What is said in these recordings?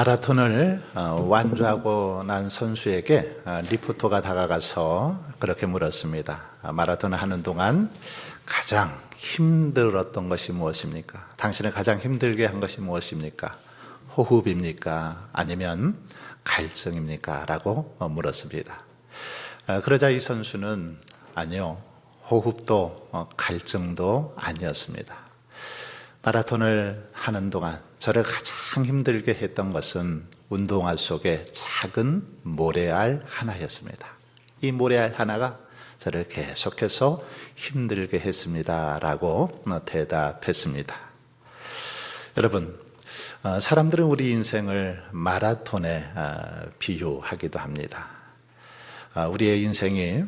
마라톤을 완주하고 난 선수에게 리포터가 다가가서 그렇게 물었습니다. 마라톤을 하는 동안 가장 힘들었던 것이 무엇입니까? 당신을 가장 힘들게 한 것이 무엇입니까? 호흡입니까? 아니면 갈증입니까? 라고 물었습니다. 그러자 이 선수는 아니요, 호흡도 갈증도 아니었습니다. 마라톤을 하는 동안 저를 가장 힘들게 했던 것은 운동화 속에 작은 모래알 하나였습니다. 이 모래알 하나가 저를 계속해서 힘들게 했습니다. 라고 대답했습니다. 여러분, 사람들은 우리 인생을 마라톤에 비유하기도 합니다. 우리의 인생이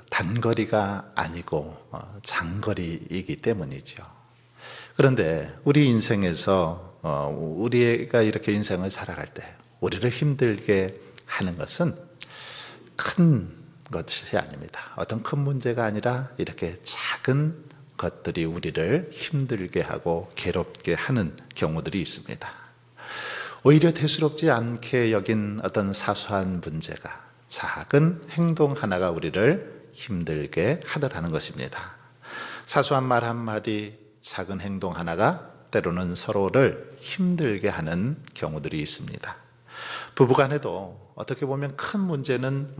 단거리가 아니고 장거리이기 때문이죠. 그런데 우리 인생에서 우리가 이렇게 인생을 살아갈 때 우리를 힘들게 하는 것은 큰 것이 아닙니다. 어떤 큰 문제가 아니라 이렇게 작은 것들이 우리를 힘들게 하고 괴롭게 하는 경우들이 있습니다. 오히려 대수롭지 않게 여긴 어떤 사소한 문제가, 작은 행동 하나가 우리를 힘들게 하더라는 것입니다. 사소한 말 한마디, 작은 행동 하나가 때로는 서로를 힘들게 하는 경우들이 있습니다. 부부간에도 어떻게 보면 큰 문제는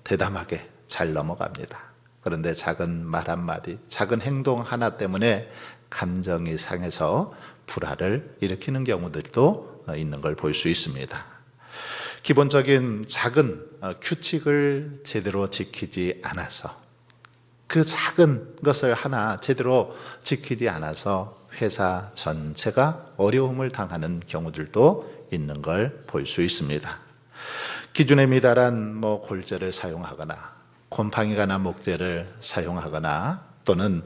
대담하게 잘 넘어갑니다. 그런데 작은 말 한마디, 작은 행동 하나 때문에 감정이 상해서 불화를 일으키는 경우들도 있는 걸 볼 수 있습니다. 기본적인 작은 규칙을 제대로 지키지 않아서, 그 작은 것을 하나 제대로 지키지 않아서 회사 전체가 어려움을 당하는 경우들도 있는 걸 볼 수 있습니다. 기준에 미달한 골재를 사용하거나 곰팡이가 난 목재를 사용하거나 또는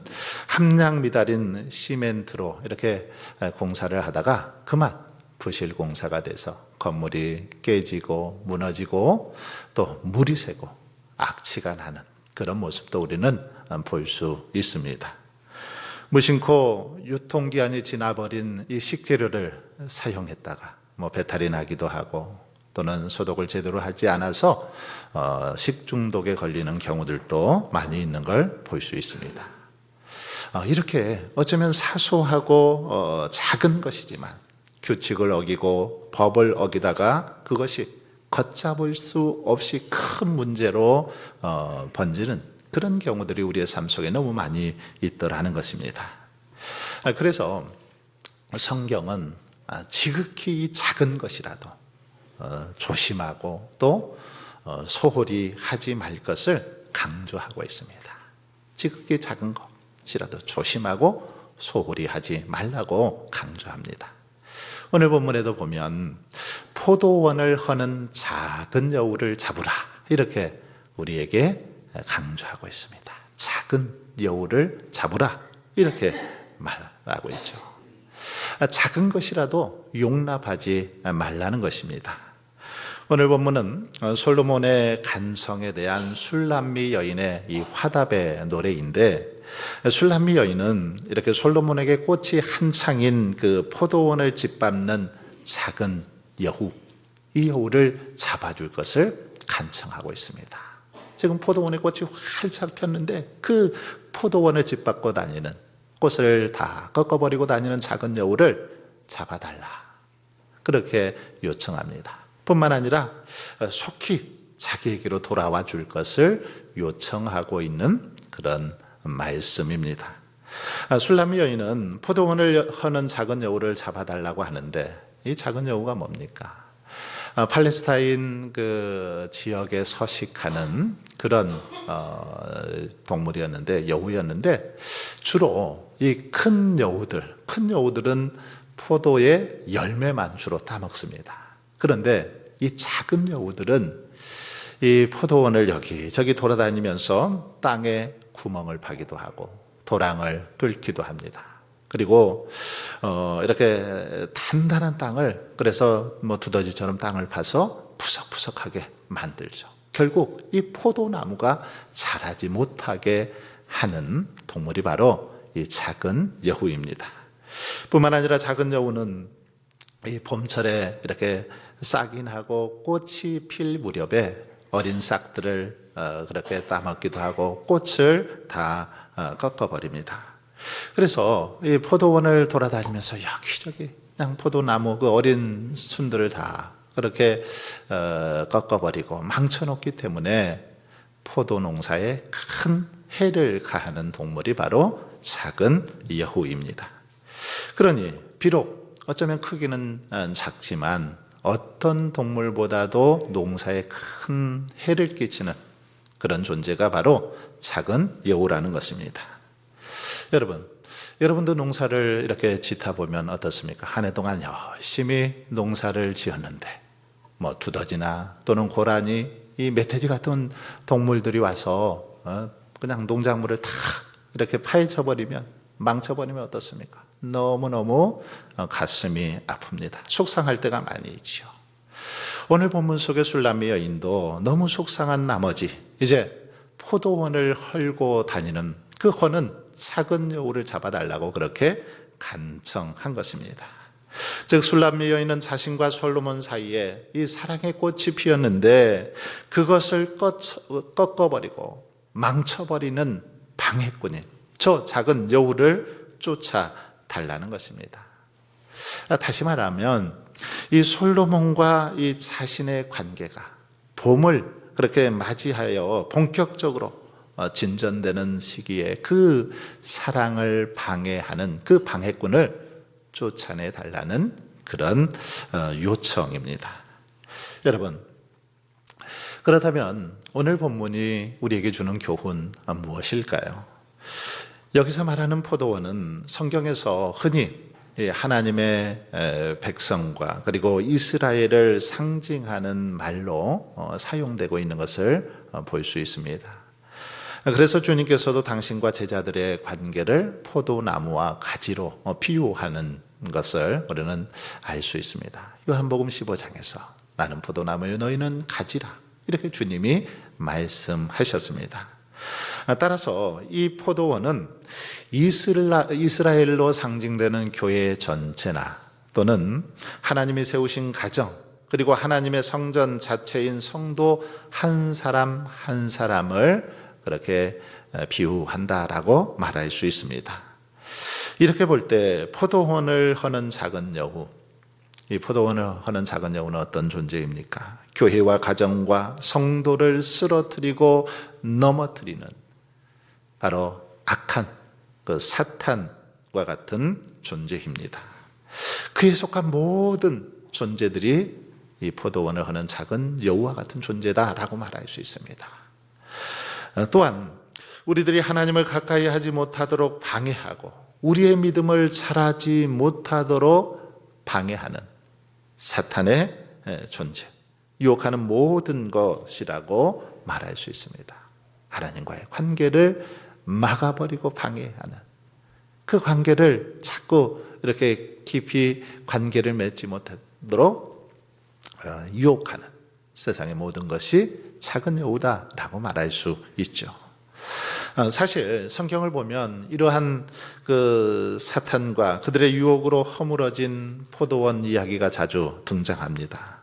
함량 미달인 시멘트로 이렇게 공사를 하다가 그만 부실 공사가 돼서 건물이 깨지고 무너지고 또 물이 새고 악취가 나는 그런 모습도 우리는 볼 수 있습니다. 무심코 유통기한이 지나버린 이 식재료를 사용했다가 배탈이 나기도 하고 또는 소독을 제대로 하지 않아서 식중독에 걸리는 경우들도 많이 있는 걸 볼 수 있습니다. 이렇게 어쩌면 사소하고 작은 것이지만 규칙을 어기고 법을 어기다가 그것이 걷잡을 수 없이 큰 문제로 번지는 그런 경우들이 우리의 삶 속에 너무 많이 있더라는 것입니다. 그래서 성경은 지극히 작은 것이라도 조심하고 또 소홀히 하지 말 것을 강조하고 있습니다. 지극히 작은 것이라도 조심하고 소홀히 하지 말라고 강조합니다. 오늘 본문에도 보면 포도원을 허는 작은 여우를 잡으라 이렇게 우리에게 강조하고 있습니다. 작은 여우를 잡으라 이렇게 말하고 있죠. 작은 것이라도 용납하지 말라는 것입니다. 오늘 본문은 솔로몬의 간성에 대한 술람미 여인의 이 화답의 노래인데, 술람미 여인은 이렇게 솔로몬에게 꽃이 한창인 그 포도원을 짓밟는 작은 여우, 이 여우를 잡아줄 것을 간청하고 있습니다. 지금 포도원에 꽃이 활짝 폈는데 그 포도원을 짓밟고 다니는, 꽃을 다 꺾어버리고 다니는 작은 여우를 잡아달라 그렇게 요청합니다. 뿐만 아니라 속히 자기에게로 돌아와 줄 것을 요청하고 있는 그런 말씀입니다. 술람미 여인은 포도원을 허는 작은 여우를 잡아달라고 하는데 이 작은 여우가 뭡니까? 팔레스타인 그 지역에 서식하는 그런 동물이었는데, 여우였는데 주로 이 큰 여우들은 포도의 열매만 주로 따먹습니다. 그런데 이 작은 여우들은 이 포도원을 여기저기 돌아다니면서 땅에 구멍을 파기도 하고 도랑을 뚫기도 합니다. 그리고 이렇게 단단한 땅을, 그래서 두더지처럼 땅을 파서 푸석푸석하게 만들죠. 결국 이 포도나무가 자라지 못하게 하는 동물이 바로 이 작은 여우입니다. 뿐만 아니라 작은 여우는 이 봄철에 이렇게 싹이 나고 꽃이 필 무렵에 어린 싹들을 그렇게 따먹기도 하고 꽃을 다 꺾어버립니다. 그래서 이 포도원을 돌아다니면서 여기저기 그냥 포도나무 그 어린 순들을 다 그렇게 꺾어버리고 망쳐놓기 때문에 포도 농사에 큰 해를 가하는 동물이 바로 작은 여우입니다. 그러니 비록 어쩌면 크기는 작지만 어떤 동물보다도 농사에 큰 해를 끼치는 그런 존재가 바로 작은 여우라는 것입니다. 여러분도 농사를 이렇게 짓다 보면 어떻습니까? 한 해 동안 열심히 농사를 지었는데 뭐 두더지나 또는 고라니, 이 멧돼지 같은 동물들이 와서 그냥 농작물을 다 이렇게 파헤쳐버리면, 망쳐버리면 어떻습니까? 너무너무 가슴이 아픕니다. 속상할 때가 많이 있죠. 오늘 본문 속의 술람미 여인도 너무 속상한 나머지 이제 포도원을 헐고 다니는 그 허는 작은 여우를 잡아달라고 그렇게 간청한 것입니다. 즉 술람미 여인은 자신과 솔로몬 사이에 이 사랑의 꽃이 피었는데 그것을 꺾어버리고 망쳐버리는 방해꾼인 저 작은 여우를 쫓아달라는 것입니다. 다시 말하면 이 솔로몬과 이 자신의 관계가 봄을 그렇게 맞이하여 본격적으로 진전되는 시기에 그 사랑을 방해하는 그 방해꾼을 쫓아내 달라는 그런 요청입니다. 여러분, 그렇다면 오늘 본문이 우리에게 주는 교훈 무엇일까요? 여기서 말하는 포도원은 성경에서 흔히 하나님의 백성과 그리고 이스라엘을 상징하는 말로 사용되고 있는 것을 볼 수 있습니다. 그래서 주님께서도 당신과 제자들의 관계를 포도나무와 가지로 비유하는 것을 우리는 알 수 있습니다. 요한복음 15장에서 나는 포도나무요 너희는 가지라 이렇게 주님이 말씀하셨습니다. 따라서 이 포도원은 이스라엘로 상징되는 교회 전체나 또는 하나님이 세우신 가정 그리고 하나님의 성전 자체인 성도 한 사람 한 사람을 그렇게 비유한다라고 말할 수 있습니다. 이렇게 볼 때 포도원을 허는 작은 여우, 이 포도원을 허는 작은 여우는 어떤 존재입니까? 교회와 가정과 성도를 쓰러뜨리고 넘어뜨리는 바로 악한 그 사탄과 같은 존재입니다. 그에 속한 모든 존재들이 이 포도원을 허는 작은 여우와 같은 존재다라고 말할 수 있습니다. 또한 우리들이 하나님을 가까이 하지 못하도록 방해하고 우리의 믿음을 자라지 못하도록 방해하는 사탄의 존재, 유혹하는 모든 것이라고 말할 수 있습니다. 하나님과의 관계를 막아버리고 방해하는 그 관계를 자꾸 이렇게 깊이 관계를 맺지 못하도록 유혹하는 세상의 모든 것이 작은 여우다라고 말할 수 있죠. 사실 성경을 보면 이러한 그 사탄과 그들의 유혹으로 허물어진 포도원 이야기가 자주 등장합니다.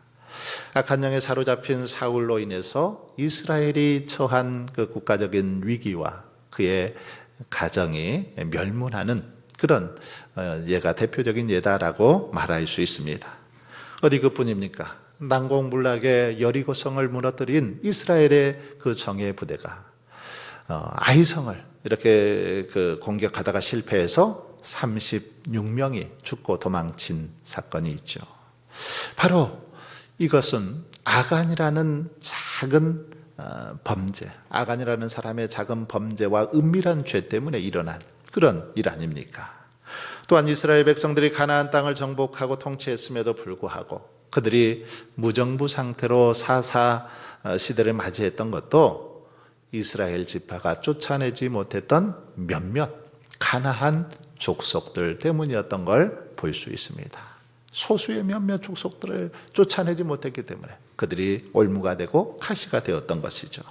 악한 영에 사로잡힌 사울로 인해서 이스라엘이 처한 그 국가적인 위기와 그의 가정이 멸문하는 그런 예가 대표적인 예다라고 말할 수 있습니다. 어디 그뿐입니까? 난공불락의 여리고성을 무너뜨린 이스라엘의 그 정예 부대가 아이성을 이렇게 공격하다가 실패해서 36명이 죽고 도망친 사건이 있죠. 바로 이것은 아간이라는 작은 범죄, 아간이라는 사람의 작은 범죄와 은밀한 죄 때문에 일어난 그런 일 아닙니까? 또한 이스라엘 백성들이 가나안 땅을 정복하고 통치했음에도 불구하고 그들이 무정부 상태로 사사 시대를 맞이했던 것도 이스라엘 지파가 쫓아내지 못했던 몇몇 가나안 족속들 때문이었던 걸 볼 수 있습니다. 소수의 몇몇 족속들을 쫓아내지 못했기 때문에 그들이 올무가 되고 가시가 되었던 것이죠.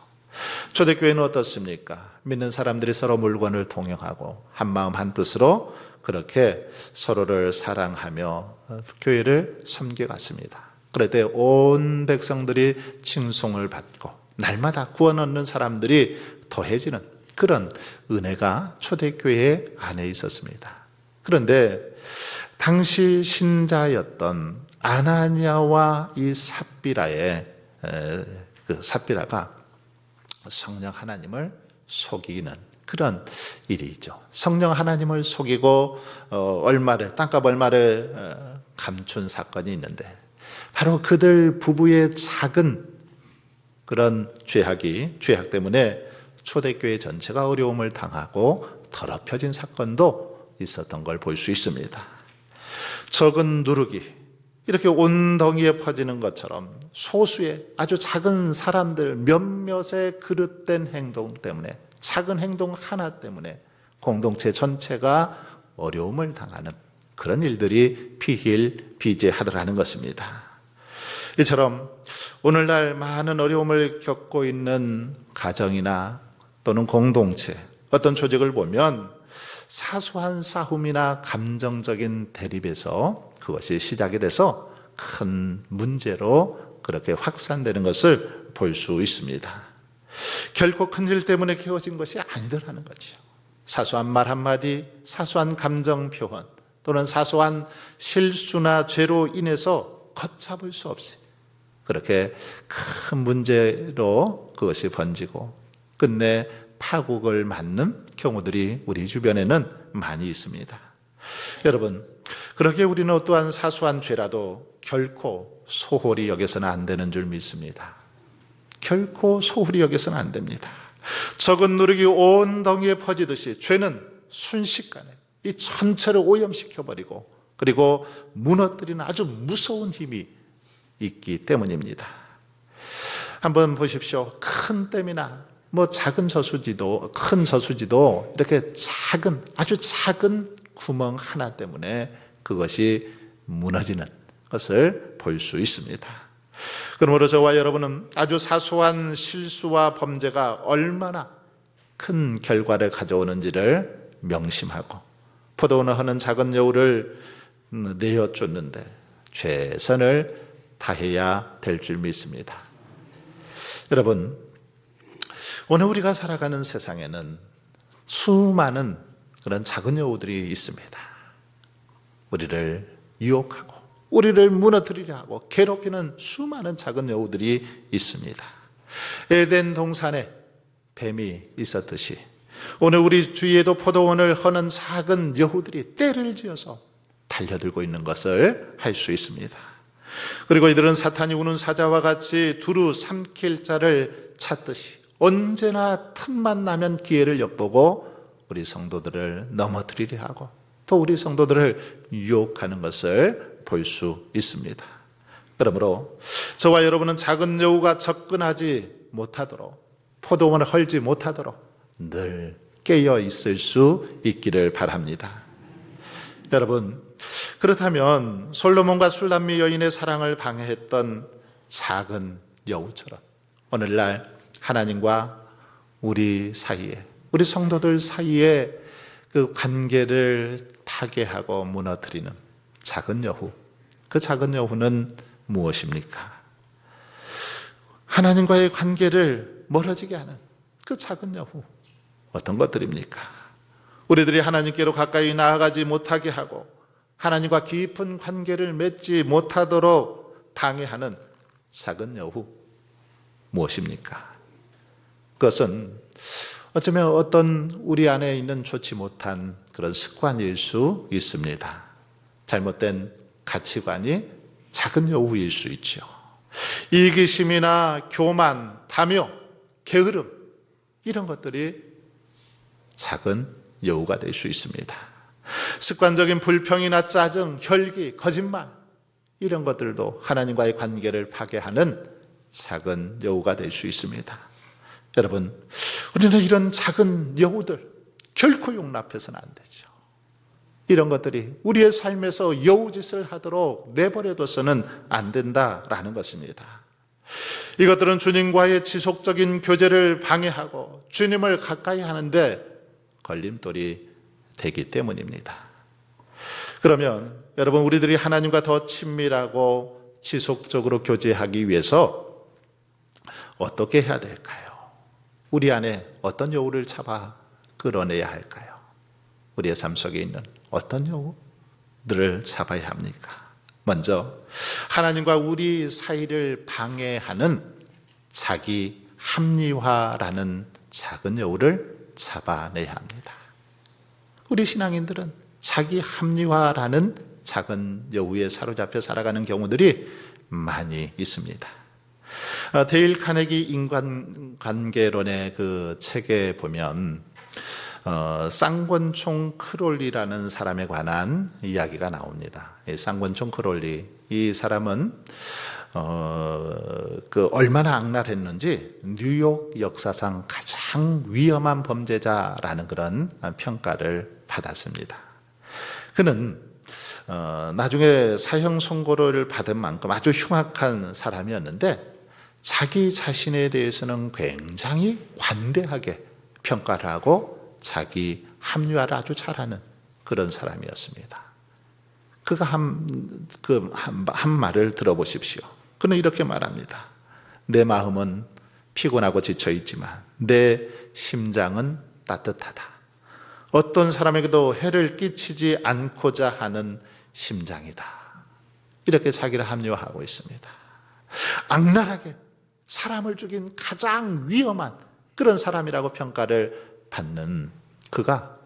초대교회는 어떻습니까? 믿는 사람들이 서로 물건을 통용하고 한마음 한뜻으로 그렇게 서로를 사랑하며 교회를 섬겨갔습니다. 그럴 때 온 백성들이 칭송을 받고 날마다 구원 얻는 사람들이 더해지는 그런 은혜가 초대교회 안에 있었습니다. 그런데 당시 신자였던 아나니아와 이 삽비라가 성령 하나님을 속이는 그런 일이 있죠. 성령 하나님을 속이고 땅값 얼마를 감춘 사건이 있는데, 바로 그들 부부의 작은 그런 죄악 때문에 초대교회 전체가 어려움을 당하고 더럽혀진 사건도 있었던 걸 볼 수 있습니다. 적은 누룩이 이렇게 온 덩이에 퍼지는 것처럼 소수의 아주 작은 사람들 몇몇의 그릇된 행동 때문에, 작은 행동 하나 때문에 공동체 전체가 어려움을 당하는 그런 일들이 비일비재하더라는 것입니다. 이처럼 오늘날 많은 어려움을 겪고 있는 가정이나 또는 공동체, 어떤 조직을 보면 사소한 싸움이나 감정적인 대립에서 그것이 시작이 돼서 큰 문제로 그렇게 확산되는 것을 볼 수 있습니다. 결코 큰 일 때문에 키워진 것이 아니더라는 거죠. 사소한 말 한마디, 사소한 감정 표현 또는 사소한 실수나 죄로 인해서 걷잡을 수 없이 그렇게 큰 문제로 그것이 번지고 끝내 파국을 맞는 경우들이 우리 주변에는 많이 있습니다. 여러분, 그렇게 우리는 어떠한 사소한 죄라도 결코 소홀히 여겨서는 안 되는 줄 믿습니다. 결코 소홀히 여겨서는 안 됩니다. 적은 누룩이 온 덩이에 퍼지듯이 죄는 순식간에 이 전체를 오염시켜버리고 그리고 무너뜨리는 아주 무서운 힘이 있기 때문입니다. 한번 보십시오. 큰 댐이나 작은 저수지도, 큰 저수지도 이렇게 아주 작은 구멍 하나 때문에 그것이 무너지는 것을 볼 수 있습니다. 그러므로 저와 여러분은 아주 사소한 실수와 범죄가 얼마나 큰 결과를 가져오는지를 명심하고 포도원을 하는 작은 여우를 내어쫓는데 최선을 다해야 될 줄 믿습니다. 여러분, 오늘 우리가 살아가는 세상에는 수많은 그런 작은 여우들이 있습니다. 우리를 유혹하고 우리를 무너뜨리려 하고 괴롭히는 수많은 작은 여우들이 있습니다. 에덴 동산에 뱀이 있었듯이 오늘 우리 주위에도 포도원을 허는 작은 여우들이 떼를 지어서 달려들고 있는 것을 알 수 있습니다. 그리고 이들은 사탄이 우는 사자와 같이 두루 삼킬 자를 찾듯이 언제나 틈만 나면 기회를 엿보고 우리 성도들을 넘어뜨리려 하고 또 우리 성도들을 유혹하는 것을 볼 수 있습니다. 그러므로 저와 여러분은 작은 여우가 접근하지 못하도록, 포도원을 헐지 못하도록 늘 깨어 있을 수 있기를 바랍니다. 여러분, 그렇다면 솔로몬과 술람미 여인의 사랑을 방해했던 작은 여우처럼 오늘날 하나님과 우리 사이에, 우리 성도들 사이에 그 관계를 파괴하고 무너뜨리는 작은 여우, 그 작은 여우는 무엇입니까? 하나님과의 관계를 멀어지게 하는 그 작은 여우, 어떤 것들입니까? 우리들이 하나님께로 가까이 나아가지 못하게 하고 하나님과 깊은 관계를 맺지 못하도록 방해하는 작은 여우, 무엇입니까? 그것은 어쩌면 어떤 우리 안에 있는 좋지 못한 그런 습관일 수 있습니다. 잘못된 가치관이 작은 여우일 수 있죠. 이기심이나 교만, 탐욕, 게으름, 이런 것들이 작은 여우가 될 수 있습니다. 습관적인 불평이나 짜증, 혈기, 거짓말, 이런 것들도 하나님과의 관계를 파괴하는 작은 여우가 될 수 있습니다. 여러분, 우리는 이런 작은 여우들 결코 용납해서는 안 되죠. 이런 것들이 우리의 삶에서 여우짓을 하도록 내버려둬서는 안 된다라는 것입니다. 이것들은 주님과의 지속적인 교제를 방해하고 주님을 가까이 하는데 걸림돌이 되기 때문입니다. 그러면 여러분, 우리들이 하나님과 더 친밀하고 지속적으로 교제하기 위해서 어떻게 해야 될까요? 우리 안에 어떤 여우를 잡아 끌어내야 할까요? 우리의 삶 속에 있는 어떤 여우들을 잡아야 합니까? 먼저 하나님과 우리 사이를 방해하는 자기 합리화라는 작은 여우를 잡아내야 합니다. 우리 신앙인들은 자기 합리화라는 작은 여우에 사로잡혀 살아가는 경우들이 많이 있습니다. 데일 카네기 인간관계론의 그 책에 보면 쌍권총 크롤리라는 사람에 관한 이야기가 나옵니다. 이 쌍권총 크롤리, 이 사람은 얼마나 악랄했는지 뉴욕 역사상 가장 위험한 범죄자라는 그런 평가를 받았습니다. 그는 나중에 사형 선고를 받은 만큼 아주 흉악한 사람이었는데 자기 자신에 대해서는 굉장히 관대하게 평가를 하고 자기 합리화를 아주 잘하는 그런 사람이었습니다. 그가 한 말을 들어보십시오. 그는 이렇게 말합니다. 내 마음은 피곤하고 지쳐있지만 내 심장은 따뜻하다. 어떤 사람에게도 해를 끼치지 않고자 하는 심장이다. 이렇게 자기를 합리화하고 있습니다. 악랄하게 사람을 죽인 가장 위험한 그런 사람이라고 평가를 받는 그가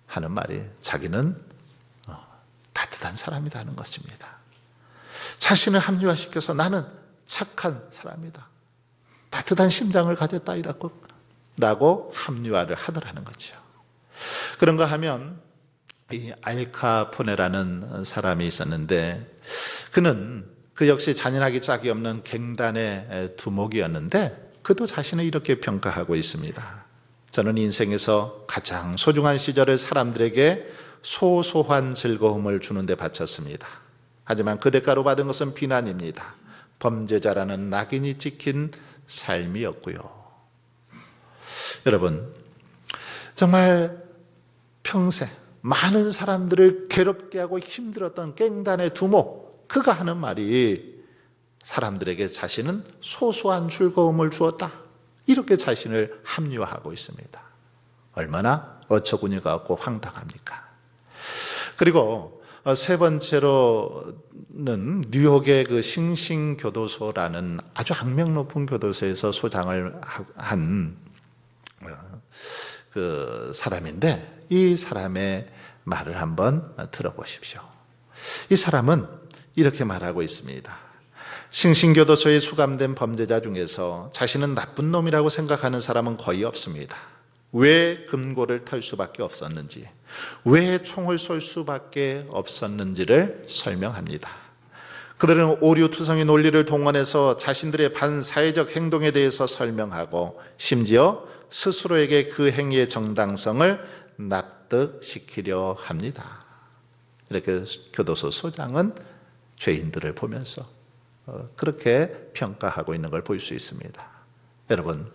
하는 말이 자기는 따뜻한 사람이다 하는 것입니다. 자신을 합리화시켜서 나는 착한 사람이다. 따뜻한 심장을 가졌다 라고 합리화를 하더라는 거죠. 그런가 하면 이 알카포네라는 사람이 있었는데 그 역시 잔인하기 짝이 없는 갱단의 두목이었는데 그도 자신을 이렇게 평가하고 있습니다. 저는 인생에서 가장 소중한 시절을 사람들에게 소소한 즐거움을 주는 데 바쳤습니다. 하지만 그 대가로 받은 것은 비난입니다. 범죄자라는 낙인이 찍힌 삶이었고요. 여러분, 정말 평생 많은 사람들을 괴롭게 하고 힘들었던 갱단의 두목, 그가 하는 말이 사람들에게 자신은 소소한 즐거움을 주었다. 이렇게 자신을 합리화하고 있습니다. 얼마나 어처구니가 없고 황당합니까? 그리고 세 번째로는 뉴욕의 그 싱싱교도소라는 아주 악명 높은 교도소에서 소장을 한 그 사람인데 이 사람의 말을 한번 들어보십시오. 이 사람은 이렇게 말하고 있습니다. 싱싱교도소에 수감된 범죄자 중에서 자신은 나쁜 놈이라고 생각하는 사람은 거의 없습니다. 왜 금고를 털 수밖에 없었는지, 왜 총을 쏠 수밖에 없었는지를 설명합니다. 그들은 오류투성이 논리를 동원해서 자신들의 반사회적 행동에 대해서 설명하고 심지어 스스로에게 그 행위의 정당성을 납득시키려 합니다. 이렇게 교도소 소장은 죄인들을 보면서 그렇게 평가하고 있는 걸 볼 수 있습니다. 여러분,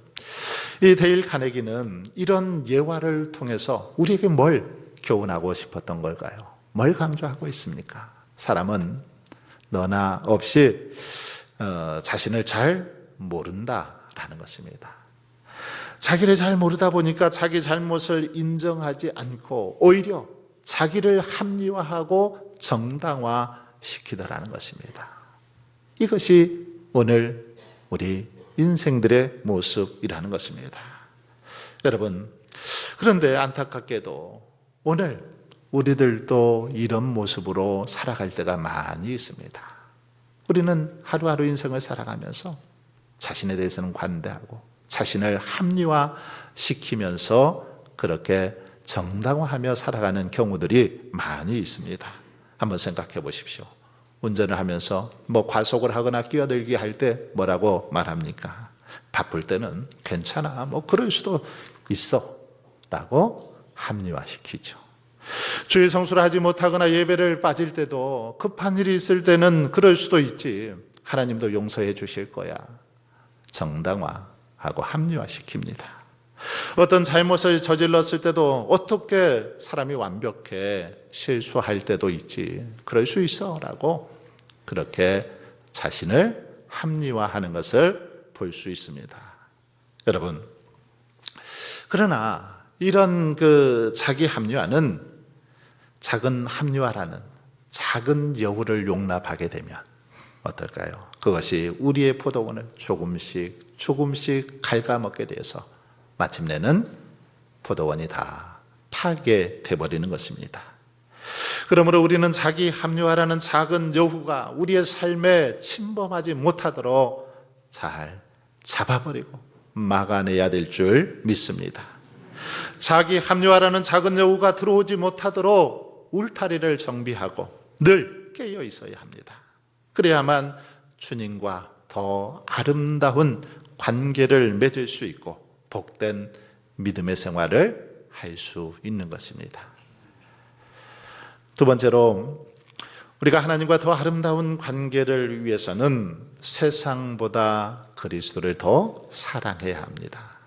이 데일 카네기는 이런 예화를 통해서 우리에게 뭘 교훈하고 싶었던 걸까요? 뭘 강조하고 있습니까? 사람은 너나 없이 자신을 잘 모른다라는 것입니다. 자기를 잘 모르다 보니까 자기 잘못을 인정하지 않고 오히려 자기를 합리화하고 정당화시키더라는 것입니다. 이것이 오늘 우리 인생들의 모습이라는 것입니다. 여러분, 그런데 안타깝게도 오늘 우리들도 이런 모습으로 살아갈 때가 많이 있습니다. 우리는 하루하루 인생을 살아가면서 자신에 대해서는 관대하고 자신을 합리화시키면서 그렇게 정당화하며 살아가는 경우들이 많이 있습니다. 한번 생각해 보십시오. 운전을 하면서 과속을 하거나 끼어들기 할 때 뭐라고 말합니까? 바쁠 때는 괜찮아, 그럴 수도 있어 라고 합리화시키죠. 주일 성수를 하지 못하거나 예배를 빠질 때도 급한 일이 있을 때는 그럴 수도 있지, 하나님도 용서해 주실 거야, 정당화하고 합리화시킵니다. 어떤 잘못을 저질렀을 때도 어떻게 사람이 완벽해 실수할 때도 있지. 그럴 수 있어 라고 그렇게 자신을 합리화하는 것을 볼 수 있습니다. 여러분, 그러나 이런 자기 합리화는 작은 합리화라는 작은 여우를 용납하게 되면 어떨까요? 그것이 우리의 포도원을 조금씩 갉아먹게 돼서 마침내는 포도원이 다 파괴돼 버리는 것입니다. 그러므로 우리는 자기 합리화라는 작은 여우가 우리의 삶에 침범하지 못하도록 잘 잡아버리고 막아내야 될 줄 믿습니다. 자기 합리화라는 작은 여우가 들어오지 못하도록 울타리를 정비하고 늘 깨어 있어야 합니다. 그래야만 주님과 더 아름다운 관계를 맺을 수 있고 복된 믿음의 생활을 할 수 있는 것입니다. 두 번째로, 우리가 하나님과 더 아름다운 관계를 위해서는 세상보다 그리스도를 더 사랑해야 합니다.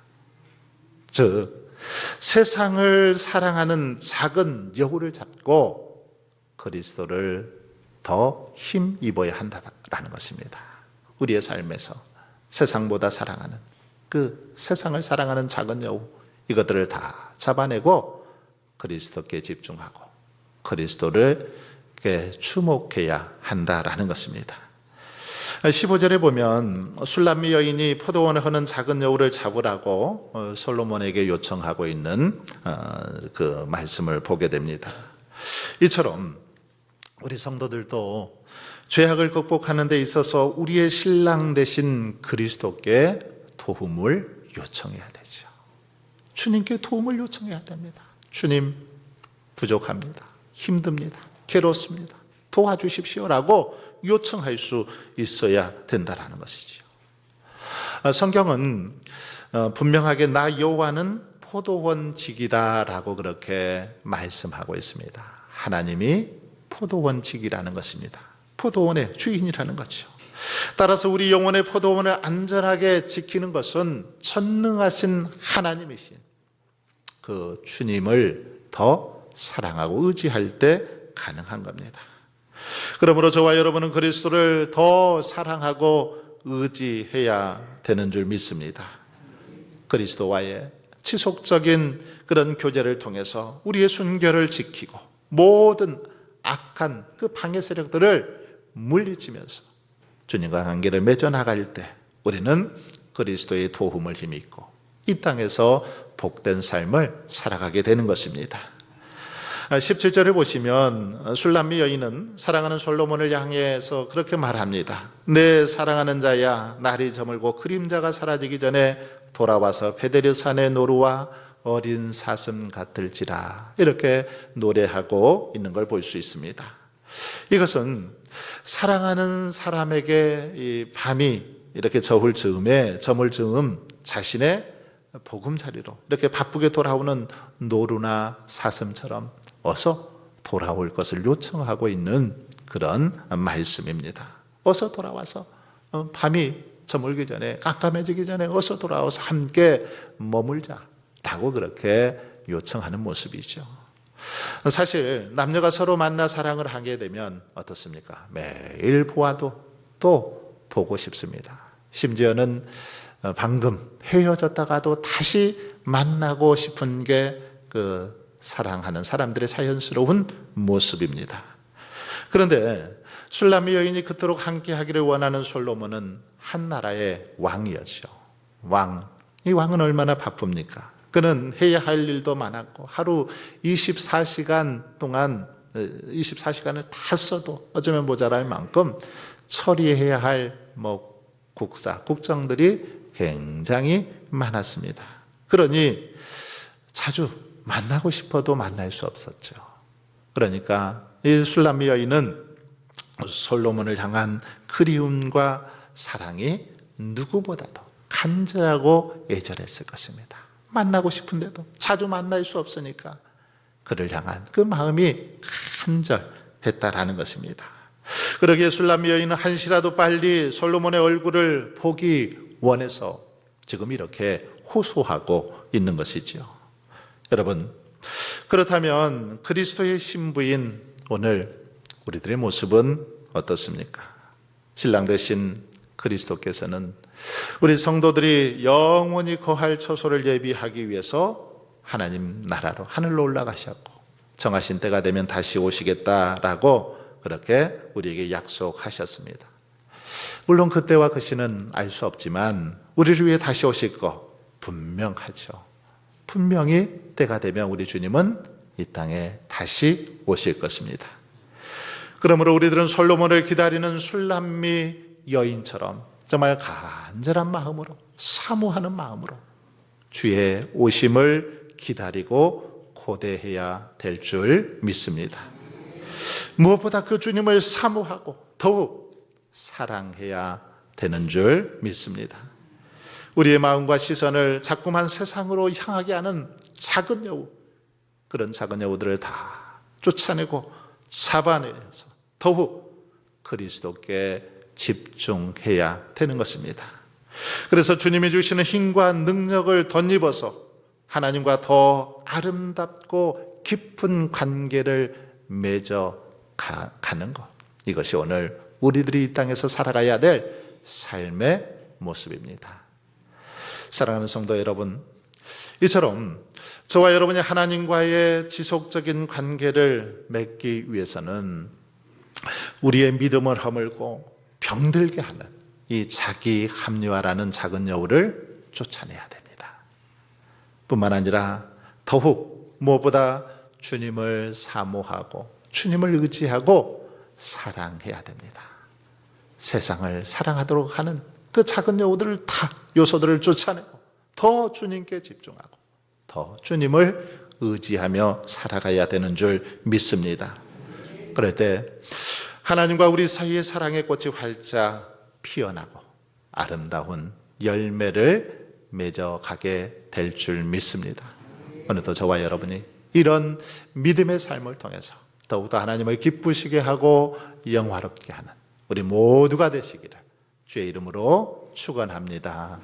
즉, 세상을 사랑하는 작은 여우를 잡고 그리스도를 더 힘입어야 한다는 것입니다. 우리의 삶에서 세상보다 사랑하는 세상을 사랑하는 작은 여우, 이것들을 다 잡아내고 그리스도께 집중하고 그리스도를 주목해야 한다라는 것입니다. 15절에 보면 술람미 여인이 포도원에 흐는 작은 여우를 잡으라고 솔로몬에게 요청하고 있는 그 말씀을 보게 됩니다. 이처럼 우리 성도들도 죄악을 극복하는 데 있어서 우리의 신랑 되신 그리스도께 도움을 요청해야 되죠. 주님께 도움을 요청해야 됩니다. 주님, 부족합니다. 힘듭니다. 괴롭습니다. 도와주십시오라고 요청할 수 있어야 된다는 것이죠. 성경은 분명하게 나 여호와는 포도원직이다라고 그렇게 말씀하고 있습니다. 하나님이 포도원직이라는 것입니다. 포도원의 주인이라는 거죠. 따라서 우리 영혼의 포도원을 안전하게 지키는 것은 전능하신 하나님이신 그 주님을 더 사랑하고 의지할 때 가능한 겁니다. 그러므로 저와 여러분은 그리스도를 더 사랑하고 의지해야 되는 줄 믿습니다. 그리스도와의 지속적인 그런 교제를 통해서 우리의 순결을 지키고 모든 악한 그 방해 세력들을 물리치면서 주님과 관계를 맺어 나갈 때 우리는 그리스도의 도움을 힘입고 이 땅에서 복된 삶을 살아가게 되는 것입니다. 17절을 보시면 술람미 여인은 사랑하는 솔로몬을 향해서 그렇게 말합니다. 내 사랑하는 자야, 날이 저물고 그림자가 사라지기 전에 돌아와서 베데르산의 노루와 어린 사슴 같을지라, 이렇게 노래하고 있는 걸 볼 수 있습니다. 이것은 사랑하는 사람에게 이 밤이 이렇게 저물 즈음 자신의 보금자리로 이렇게 바쁘게 돌아오는 노루나 사슴처럼 어서 돌아올 것을 요청하고 있는 그런 말씀입니다. 어서 돌아와서 밤이 저물기 전에, 깜깜해지기 전에 어서 돌아와서 함께 머물자라고 그렇게 요청하는 모습이죠. 사실 남녀가 서로 만나 사랑을 하게 되면 어떻습니까? 매일 보아도 또 보고 싶습니다. 심지어는 방금 헤어졌다가도 다시 만나고 싶은 게 그 사랑하는 사람들의 자연스러운 모습입니다. 그런데 술람미 여인이 그토록 함께하기를 원하는 솔로몬은 한 나라의 왕이었죠. 이 왕은 얼마나 바쁩니까? 그는 해야 할 일도 많았고 하루 24시간 동안 24시간을 다 써도 어쩌면 모자랄 만큼 처리해야 할 국정들이 굉장히 많았습니다. 그러니 자주 만나고 싶어도 만날 수 없었죠. 그러니까 이 술람미 여인은 솔로몬을 향한 그리움과 사랑이 누구보다도 간절하고 애절했을 것입니다. 만나고 싶은데도 자주 만날 수 없으니까 그를 향한 그 마음이 간절했다라는 것입니다. 그러기에 술람미 여인은 한시라도 빨리 솔로몬의 얼굴을 보기 원해서 지금 이렇게 호소하고 있는 것이지요. 여러분, 그렇다면 그리스도의 신부인 오늘 우리들의 모습은 어떻습니까? 신랑 되신 그리스도께서는 우리 성도들이 영원히 거할 처소를 예비하기 위해서 하나님 나라로 하늘로 올라가셨고 정하신 때가 되면 다시 오시겠다라고 그렇게 우리에게 약속하셨습니다. 물론 그때와 그 시는 알 수 없지만 우리를 위해 다시 오실 거 분명하죠. 분명히 때가 되면 우리 주님은 이 땅에 다시 오실 것입니다. 그러므로 우리들은 솔로몬을 기다리는 술람미 여인처럼 정말 간절한 마음으로 사모하는 마음으로 주의 오심을 기다리고 고대해야 될 줄 믿습니다. 무엇보다 그 주님을 사모하고 더욱 사랑해야 되는 줄 믿습니다. 우리의 마음과 시선을 자꾸만 세상으로 향하게 하는 작은 여우, 그런 작은 여우들을 다 쫓아내고 잡아내서 더욱 그리스도께 집중해야 되는 것입니다. 그래서 주님이 주시는 힘과 능력을 덧입어서 하나님과 더 아름답고 깊은 관계를 맺어 가는 것, 이것이 오늘 우리들이 이 땅에서 살아가야 될 삶의 모습입니다. 사랑하는 성도 여러분, 이처럼 저와 여러분이 하나님과의 지속적인 관계를 맺기 위해서는 우리의 믿음을 허물고 병들게 하는 이 자기 합리화라는 작은 여우를 쫓아내야 됩니다. 뿐만 아니라 더욱 무엇보다 주님을 사모하고 주님을 의지하고 사랑해야 됩니다. 세상을 사랑하도록 하는 그 작은 여우들을 다 요소들을 쫓아내고 더 주님께 집중하고 더 주님을 의지하며 살아가야 되는 줄 믿습니다. 그럴 때 하나님과 우리 사이의 사랑의 꽃이 활짝 피어나고 아름다운 열매를 맺어가게 될 줄 믿습니다. 오늘도 저와 여러분이 이런 믿음의 삶을 통해서 더욱더 하나님을 기쁘시게 하고 영화롭게 하는 우리 모두가 되시기를 주의 이름으로 축원합니다.